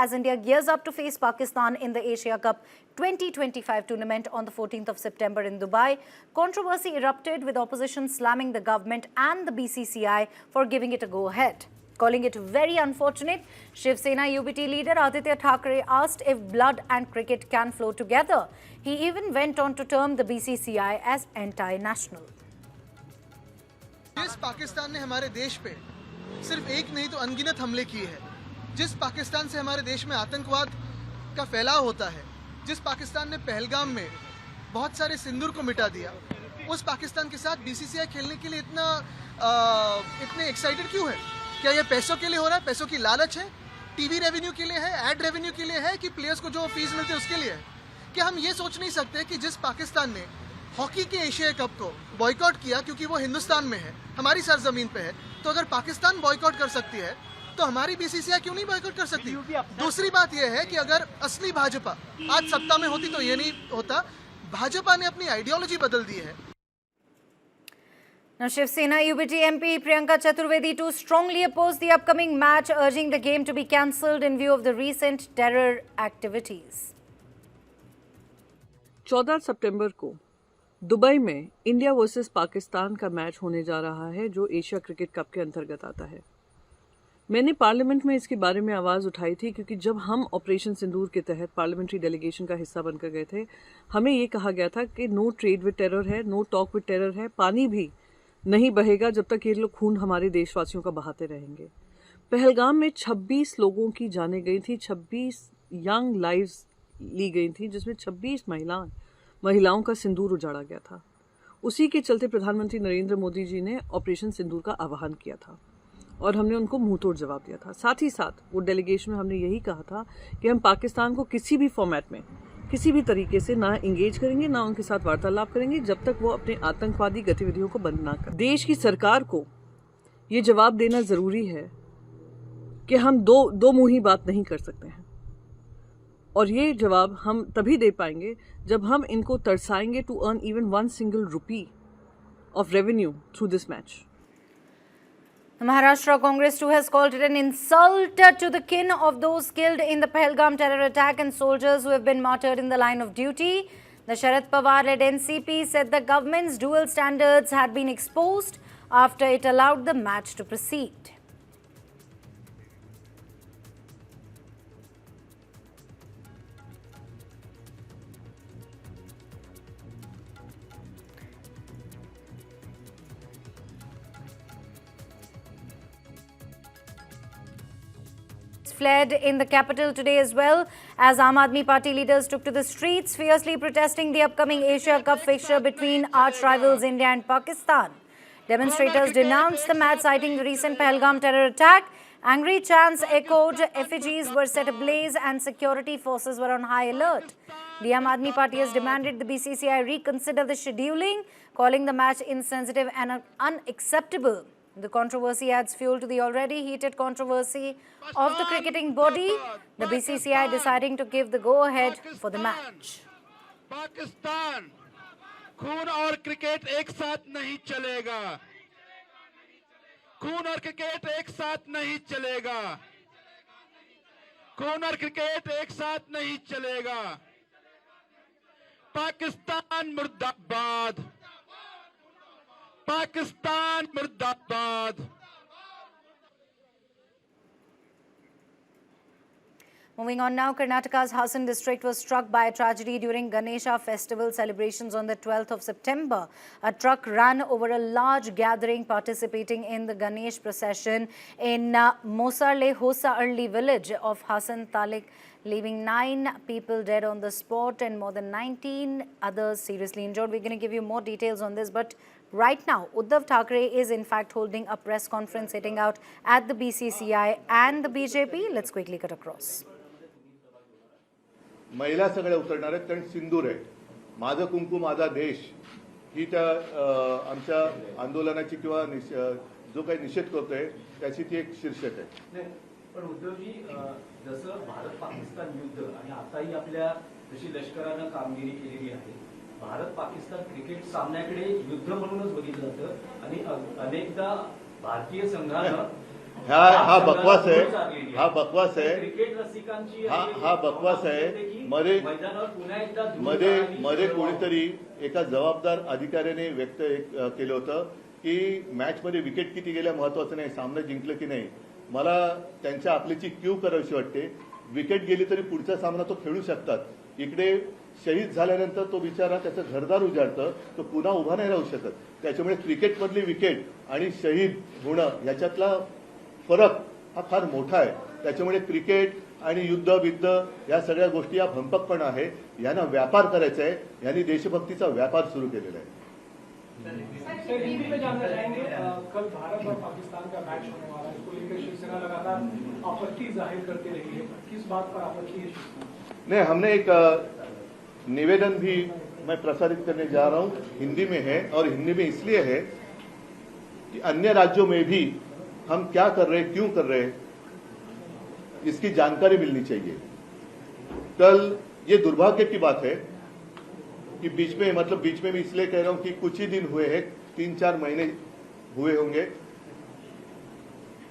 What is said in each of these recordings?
as India gears up to face Pakistan in the Asia Cup 2025 tournament on the 14th of September in Dubai. Controversy erupted with opposition slamming the government and the BCCI for giving it a go-ahead. Calling it very unfortunate, Shiv Sena UBT leader Aditya Thackeray asked if blood and cricket can flow together. He even went on to term the BCCI as anti-national. जिस पाकिस्तान ने हमारे देश पे सिर्फ एक नहीं तो अनगिनत हमले किए हैं, जिस पाकिस्तान से हमारे देश में आतंकवाद का फैलाव होता है, जिस पाकिस्तान ने पहलगाम में बहुत सारे सिंदूर को मिटा दिया, उस पाकिस्तान के साथ बीसीसीआई खेलने के लिए इतने एक्साइटेड क्यों है? क्या ये पैसों के लिए हो रहा है? पैसों की लालच है? टीवी रेवेन्यू के लिए है? एड रेवेन्यू के लिए है? कि प्लेयर्स को जो फीस मिलती है उसके लिए है? क्या हम ये सोच नहीं सकते कि जिस पाकिस्तान ने हॉकी के एशिया कप को बॉयकॉट किया क्योंकि वो हिंदुस्तान में है, हमारी सरजमीन पे है, तो अगर पाकिस्तान बॉयकॉट कर सकती है तो हमारी बीसीसीआई क्यों नहीं बॉयकॉट कर सकती? दूसरी बात यह है कि अगर असली भाजपा आज सत्ता में होती तो ये नहीं होता। भाजपा ने अपनी आइडियोलॉजी बदल दी है। Now, Shiv Sena UBT MP Priyanka Chaturvedi too strongly opposed the upcoming match, urging the game to be cancelled in view of the recent terror activities. 14 सितंबर को दुबई में इंडिया वर्सेस पाकिस्तान का मैच होने जा रहा है, जो एशिया क्रिकेट कप के अंतर्गत आता है। मैंने पार्लियामेंट में इसके बारे में आवाज़ उठाई थी क्योंकि जब हम ऑपरेशन सिंदूर के तहत पार्लियामेंट्री डेलीगेशन का हिस्सा बनकर गए थे, हमें ये कहा गया था कि नो ट्रेड विद टेरर है, नो टॉक विद टेरर है, पानी भी नहीं बहेगा जब तक ये लोग खून हमारे देशवासियों का बहाते रहेंगे। पहलगाम में 26 लोगों की जानें गई थी, 26 यंग लाइव्स ली गई थी, जिसमें 26 महिलाओं का सिंदूर उजाड़ा गया था। उसी के चलते प्रधानमंत्री नरेंद्र मोदी जी ने ऑपरेशन सिंदूर का आह्वान किया था और हमने उनको मुंहतोड़ जवाब दिया था। साथ ही साथ वो डेलीगेशन में हमने यही कहा था कि हम पाकिस्तान को किसी भी फॉर्मेट में किसी भी तरीके से ना इंगेज करेंगे, ना उनके साथ वार्तालाप करेंगे जब तक वो अपने आतंकवादी गतिविधियों को बंद ना कर। देश की सरकार को ये जवाब देना जरूरी है कि हम दो मुंही बात नहीं कर सकते हैं, और ये जवाब हम तभी दे पाएंगे जब हम इनको तरसाएंगे to earn even 1 single rupee of revenue through this match. The Maharashtra Congress too has called it an insult to the kin of those killed in the Pahalgam terror attack and soldiers who have been martyred in the line of duty. The Sharad Pawar-led NCP said the government's dual standards had been exposed after it allowed the match to proceed. Fled in the capital today as well, as Aam Aadmi Party leaders took to the streets, fiercely protesting the upcoming Asia Cup fixture between arch rivals India and Pakistan. Demonstrators denounced the match, citing the recent Pahalgam terror attack. Angry chants echoed, effigies were set ablaze and security forces were on high alert. The Aam Aadmi Party has demanded the BCCI reconsider the scheduling, calling the match insensitive and unacceptable. The controversy adds fuel to the already heated controversy of the cricketing body, the BCCI deciding to give the go-ahead for the match. Pakistan, खून और cricket एक साथ नहीं चलेगा। खून और cricket एक साथ नहीं चलेगा। खून और क्रिकेट एक साथ नहीं चलेगा। पाकिस्तान मुर्दाबाद। Pakistan Murdabad. Moving on now, Karnataka's Hassan district was struck by a tragedy during Ganesha festival celebrations on the 12th of September. A truck ran over a large gathering participating in the Ganesh procession in Mosarle Hosa early village of Hassan Talik, leaving 9 people dead on the spot and more than 19 others seriously injured. We're going to give you more details on this, but right now, Uddhav Thackeray is in fact holding a press conference hitting out at the BCCI and the BJP. Let's quickly cut across. महिला सगळ्या उतरणार आहेत कारण सिंदूर आहे. माझं कुंकू माझा देश ही त्या आमच्या आंदोलनाची किंवा जो काही निषेध करतोय त्याची ती एक शीर्षक आहे. पण उद्धवजी, जसं भारत पाकिस्तान युद्ध आणि आताही आपल्या जशी लष्करानं कामगिरी केलेली आहे, भारत पाकिस्तान क्रिकेट सामन्याकडे युद्ध म्हणूनच बघितलं जातं आणि अनेकदा भारतीय संघानं हा बकवास आहे, हा बकवास आहे, क्रिकेट रसिकांची हा बकवास आहे. मैदानावर पुन्हा एकदा धूळ मध्ये आणि मध्ये सर्व कोणीतरी एका जबाबदार अधिकाऱ्याने व्यक्त केलं होतं की मॅच मध्ये विकेट किती गेल्या महत्वाचं नाही, सामना जिंकलं की नाही. मला त्यांच्या आपलीची क्यू करावीशी वाटते. विकेट गेली तरी पुढचा सामना तो खेळू शकतात. इकडे शहीद झाल्यानंतर तो बिचारा त्याचं घरदार उजाडतं, तो पुन्हा उभा नाही राहू शकत. त्याच्यामुळे क्रिकेटमधली विकेट आणि शहीद होणं याच्यातला फरक हा फार मोठा आहे. त्याच्यामुळे क्रिकेट आणि युद्ध या सगळ्या गोष्टी या भंपकपणा आहे. यांना व्यापार करायचा आहे. यांनी देशभक्तीचा व्यापार सुरू केलेला आहे. सर टीवी में जानना चाहेंगे कल भारत और पाकिस्तान का मैच होने वाला है, इसको लेकर शिवसेना लगातार आपत्ति जाहिर करती रही है, किस बात पर आपत्ति है? नहीं, हमने एक निवेदन भी मैं प्रसारित करने जा रहा हूं, हिंदी में है. और हिंदी में इसलिए है कि अन्य राज्यों में भी हम क्या कर रहे हैं, क्यों कर रहे हैं, इसकी जानकारी मिलनी चाहिए. कल ये दुर्भाग्य की बात है कि बीच में भी इसलिए कह रहा हूं कि कुछ ही दिन हुए हैं, 3-4 महीने हुए होंगे.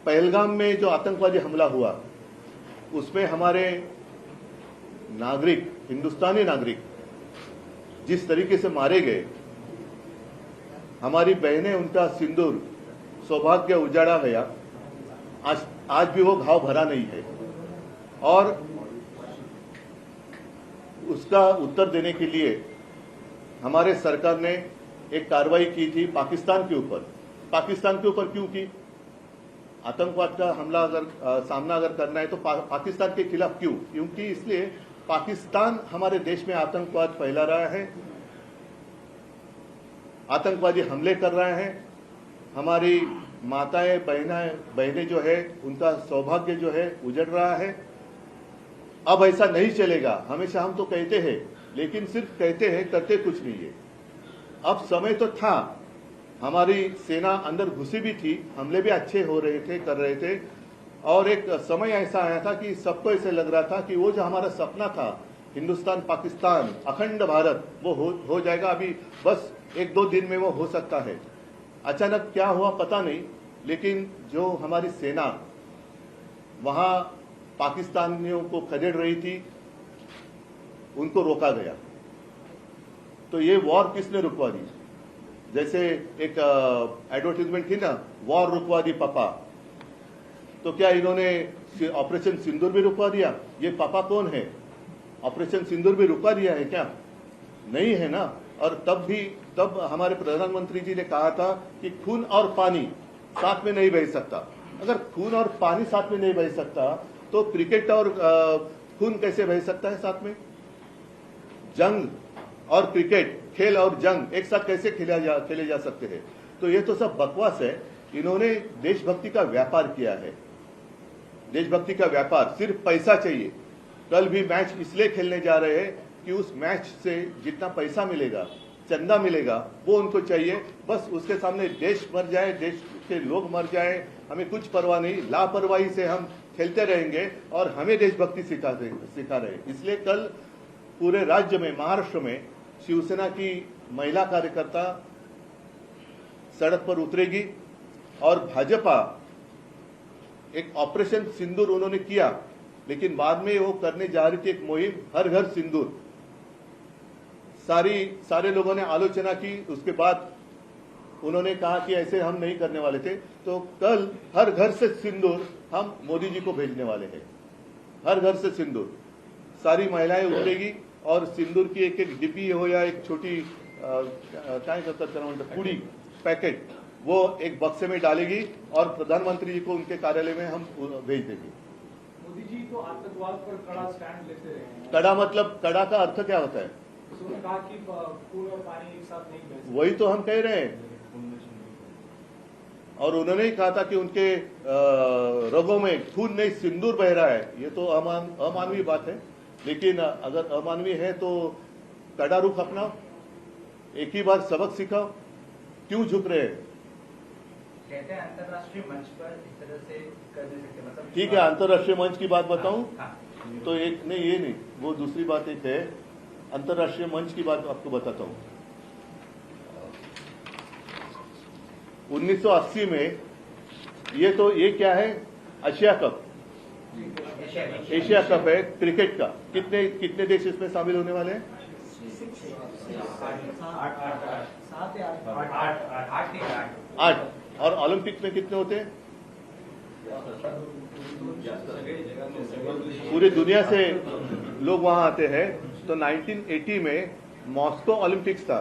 पहलगाम में जो आतंकवादी हमला हुआ उसमें हमारे नागरिक, हिंदुस्तानी नागरिक जिस तरीके से मारे गए, हमारी बहनें, उनका सिंदूर, सौभाग्य उजाड़ा गया. आज भी वो घाव भरा नहीं है. और उसका उत्तर देने के लिए हमारे सरकार ने एक कार्रवाई की थी पाकिस्तान के ऊपर. पाकिस्तान के ऊपर क्यों की? आतंकवाद का हमला सामना अगर करना है तो पाकिस्तान के खिलाफ क्यों? क्योंकि इसलिए पाकिस्तान हमारे देश में आतंकवाद फैला रहा है, आतंकवादी हमले कर रहे हैं, हमारी माताएं बहनें जो है उनका सौभाग्य जो है उजड़ रहा है. अब ऐसा नहीं चलेगा. हमेशा हम तो कहते हैं, लेकिन सिर्फ कहते हैं, करते कुछ नहीं है. अब समय तो था, हमारी सेना अंदर घुसी भी थी, हमले भी अच्छे हो रहे थे, कर रहे थे. और एक समय ऐसा आया था कि सबको ऐसे लग रहा था कि वो जो हमारा सपना था, हिंदुस्तान पाकिस्तान अखंड भारत, वो हो जाएगा. अभी बस 1-2 दिन में वो हो सकता है. अचानक क्या हुआ पता नहीं, लेकिन जो हमारी सेना वहां पाकिस्तानियों को खदेड़ रही थी, उनको रोका गया. तो ये वॉर किसने रुकवा दी? जैसे एक एडवर्टीजमेंट थी ना, वॉर रुकवा दी पापा. तो क्या इन्होंने ऑपरेशन सिंदूर भी रुकवा दिया? ये पापा कौन है? ऑपरेशन सिंदूर भी रुकवा दिया है क्या? नहीं है ना. और तब हमारे प्रधानमंत्री जी ने कहा था कि खून और पानी साथ में नहीं बह सकता. अगर खून और पानी साथ में नहीं बह सकता तो क्रिकेट और खून कैसे बह सकता है साथ में? जंग और क्रिकेट, खेल और जंग एक साथ कैसे खेले जा सकते हैं? तो ये तो सब बकवास है. इन्होंने देशभक्ति का व्यापार किया है. देशभक्ति का व्यापार, सिर्फ पैसा चाहिए. कल भी मैच इसलिए खेलने जा रहे हैं कि उस मैच से जितना पैसा मिलेगा, चंदा मिलेगा, वो उनको चाहिए. बस उसके सामने देश मर जाए, देश के लोग मर जाए, हमें कुछ परवाह नहीं. लापरवाही से हम खेलते रहेंगे और हमें देशभक्ति सिखा रहे. इसलिए कल पूरे राज्य में, महाराष्ट्र में शिवसेना की महिला कार्यकर्ता सड़क पर उतरेगी और भाजपा एक ऑपरेशन सिंदूर उन्होंने किया, लेकिन बाद में वो करने जा रही थी एक मुहिम हर घर सिंदूर. सारे लोगों ने आलोचना की. उसके बाद उन्होंने कहा कि ऐसे हम नहीं करने वाले थे. तो कल हर घर से सिंदूर हम मोदी जी को भेजने वाले हैं. हर घर से सिंदूर, सारी महिलाएं उतरेगी और सिंदूर की एक डिब्बी हो या एक छोटी काय करतात पुड़ी पैकेट, वो एक बक्से में डालेगी और प्रधानमंत्री जी को उनके कार्यालय में हम भेज देंगे. मोदी जी तो आतंकवाद पर कड़ा स्टैंड लेते रहे हैं. कड़ा मतलब, कड़ा का अर्थ क्या होता है? उन्होंने कहा कि खून और पानी एक साथ नहीं बह सकते. वही तो हम कह रहे हैं. और उन्होंने ही कहा था कि उनके रगों में खून नहीं सिंदूर बह रहा है. ये तो अमानवीय बात है. लेकिन अगर अमानवीय है तो कड़ा रुख अपनाओ, एक ही बार सबक सिखाओ. क्यों झुक रहे हैं? कहते हैं अंतर्राष्ट्रीय मंच पर इस तरह से कर नहीं सकते. मतलब ठीक है, अंतर्राष्ट्रीय मंच की बात बताऊं हाँ. तो एक नहीं, ये नहीं, वो दूसरी बात एक है. अंतर्राष्ट्रीय मंच की बात आपको बताता हूं. 1980 में ये क्या है? एशिया कप, एशिया कप है क्रिकेट का। कितने कितने देश इसमें शामिल होने वाले हैं? 8। और ओलंपिक में कितने होते हैं? पूरी दुनिया से लोग वहां आते हैं। तो 1980 में मॉस्को ओलंपिक्स था,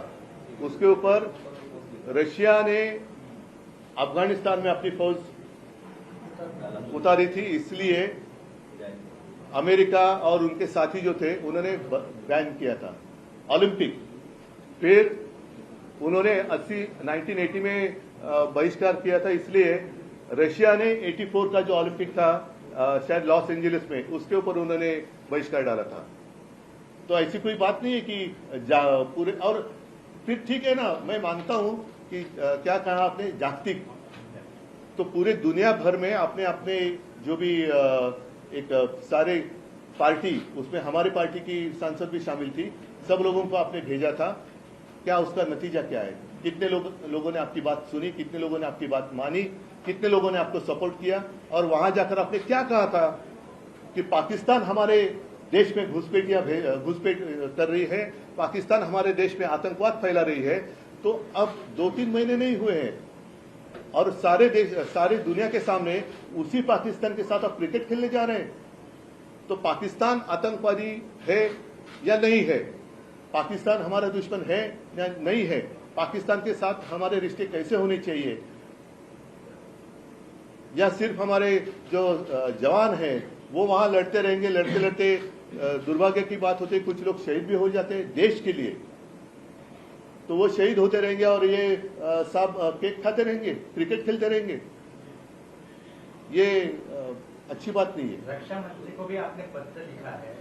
उसके ऊपर रशिया ने अफगानिस्तान में अपनी फौज उतारी थी, इसलिए अमेरिका और उनके साथी जो थे उन्होंने बैन किया था ओलंपिक। फिर उन्होंने 1980 में बहिष्कार किया था, इसलिए रशिया ने 84 का जो ओलंपिक था शायद लॉस एंजलिस में, उसके ऊपर उन्होंने बहिष्कार डाला था। तो ऐसी कोई बात नहीं है कि पूरे। और फिर ठीक है ना, मैं मानता हूं कि क्या कहा आपने, जागतिक, तो पूरे दुनिया भर में अपने अपने जो भी एक सारे पार्टी, उसमें हमारी पार्टी की सांसद भी शामिल थी, सब लोगों को आपने भेजा था। क्या उसका नतीजा क्या है? कितने लोगों ने आपकी बात सुनी, कितने लोगों ने आपकी बात मानी, कितने लोगों ने आपको सपोर्ट किया? और वहां जाकर आपने क्या कहा था कि पाकिस्तान हमारे देश में घुसपैठ कर रही है, पाकिस्तान हमारे देश में आतंकवाद फैला रही है। तो अब 2-3 महीने नहीं हुए हैं और सारे दुनिया के सामने उसी पाकिस्तान के साथ आप क्रिकेट खेलने जा रहे हैं। तो पाकिस्तान आतंकवादी है या नहीं है? पाकिस्तान हमारा दुश्मन है या नहीं है? पाकिस्तान के साथ हमारे रिश्ते कैसे होने चाहिए? या सिर्फ हमारे जो जवान हैं वो वहां लड़ते रहेंगे, लड़ते लड़ते दुर्भाग्य की बात होती है कुछ लोग शहीद भी हो जाते हैं देश के लिए, तो वो शहीद होते रहेंगे और ये सब केक खाते रहेंगे, क्रिकेट खेलते रहेंगे। ये अच्छी बात नहीं है। रक्षा मंत्री को भी आपने पत्र लिखा है?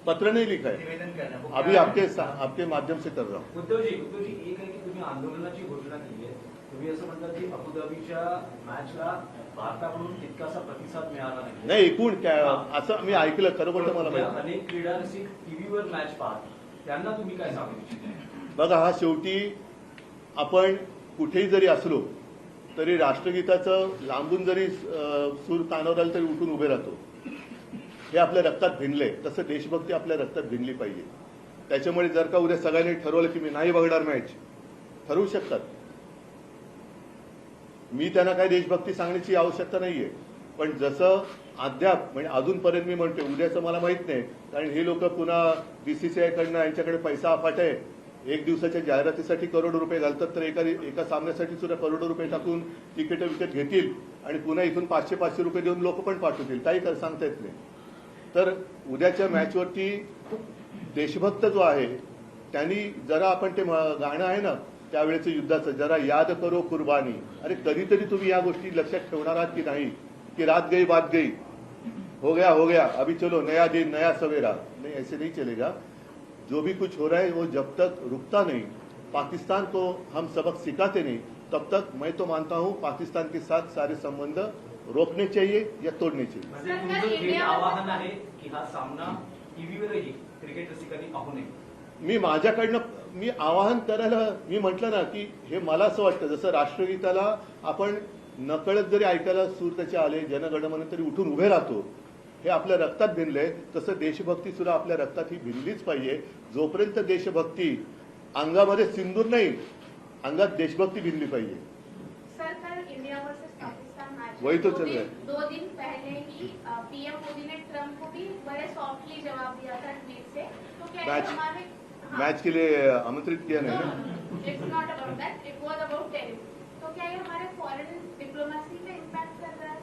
पत्र नहीं लिखा है, निवेदन करना अभी आपके माध्यम से कर रहा हूँ। उद्धवजी एक आहे की तुम्ही आंदोलनाची घोषणा केली आहे, तुम्ही असं म्हणतात की अबुधाबीच्या मॅचला भारताकडून तितकासा प्रतिसाद मिळाला नाही। एकूण काय असं मी ऐकलं, खरं बोलतं मला माहिती। अनेक क्रीडा रसिक टीव्हीवर मॅच पाहतात, त्यांना तुम्ही काय सांगू इच्छिता? बघा, हा शेवटी आपण कुठेही जरी असलो तरी राष्ट्रगीताचं लांबून जरी सूर कानावर आलं तरी उठून उभे राहतो। हे आपल्या रक्तात भिनले, तसं देशभक्ती आपल्या रक्तात भिनली पाहिजे। त्याच्यामुळे जर का उद्या सगळ्यांनी ठरवलं की मी नाही बघणार मॅच, ठरवू शकतात। मी त्यांना काही देशभक्ती सांगण्याची आवश्यकता नाहीये, पण जसं अद्याप म्हणजे अजूनपर्यंत मी म्हणते, उद्याचं मला माहित नाही, कारण हे लोक पुन्हा बीसीसीआय कडनं यांच्याकडे पैसा अफाट आहे, एक दिवसाच्या जाहिरातीसाठी करोडो रुपये घालतात, तर एका सामन्यासाठी सुद्धा करोडो रुपये टाकून तिकीट विकत घेतील आणि पुन्हा इथून 500-500 रुपये देऊन लोक पण पाठवतील, काही सांगता येत नाही। तर उद्याच्या मॅचवरती देशभक्त जो आहे त्यांनी जरा आपण ते गाणं आहे ना त्यावेळेचं युद्धाचं, जरा याद करो कुर्बानी, अरे कधीतरी तुम्ही या गोष्टी लक्षात ठेवणार आहात की नाही, की रात गई बात गई, हो गया अभी चलो नया दिन नया सवेरा, नहीं ऐसे नहीं चलेगा। जो भी कुछ हो रहा है वो जब तक रुकता नहीं, पाकिस्तान को हम सबक सिखाते नहीं, तब तक मैं तो मानता हूं पाकिस्तान के साथ सारे संबंध रोकने चाहिए या तोड़ने चाहिए। म्हणजे तुमचं थेट आवाहन आहे की हा सामना टीव्हीवरही क्रिकेट रसिकांनी पाहू नये? मी माझ्याकडनं मी आवाहन करायला मी म्हटलं ना की हे मला असं वाटतं, जसं राष्ट्रगीताला आपण नकळत जरी ऐकायला सूर त्याचे आले, जनगणमन तरी उठून उभे राहतो, हे आपल्या रक्तात भिनलंय, तसं देशभक्ती सुद्धा आपल्या रक्तात ही भिनलीच पाहिजे। जोपर्यंत देशभक्ती अंगामध्ये सिंदूर नाही, अंगात देशभक्ती भिनली पाहिजे। सर, कल इंडिया वर्सेस पाकिस्तान मैच, वही तो चल रहा है। 2 दिन पहले ही पीएम मोदी ने ट्रंप को भी बड़े सॉफ्टली जवाब दिया था ट्वीट से, तो क्या ये हमारे मैच के लिए आमंत्रित किया नहीं ना? It's not about that, it was about tariff. तो क्या ये हमारे फॉरेन डिप्लोमेसी पे इम्पैक्ट कर रहा है?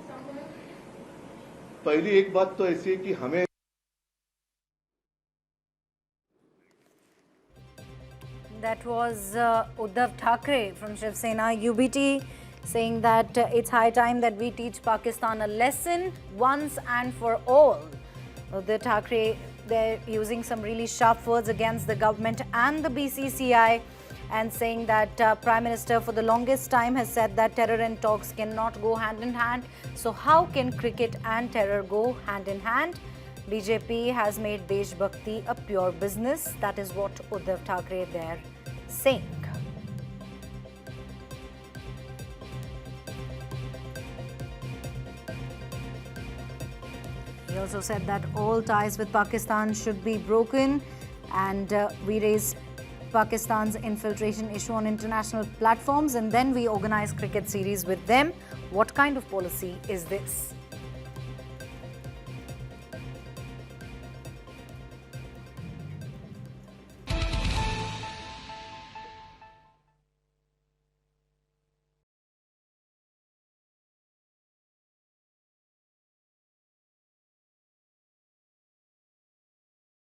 पहली एक बात तो ऐसी है कि हमें That was Uddhav Thackeray from Shiv Sena UBT saying that it's high time that we teach Pakistan a lesson once and for all. Uddhav Thackeray, they're using some really sharp words against the government and the BCCI and saying that Prime Minister for the longest time has said that terror and talks cannot go hand in hand. So how can cricket and terror go hand in hand? BJP has made Desh Bhakti a pure business. That is what Uddhav Thackeray there saying. also said that all ties with Pakistan should be broken, and we raise Pakistan's infiltration issue on international platforms, and then we organize cricket series with them. What kind of policy is this?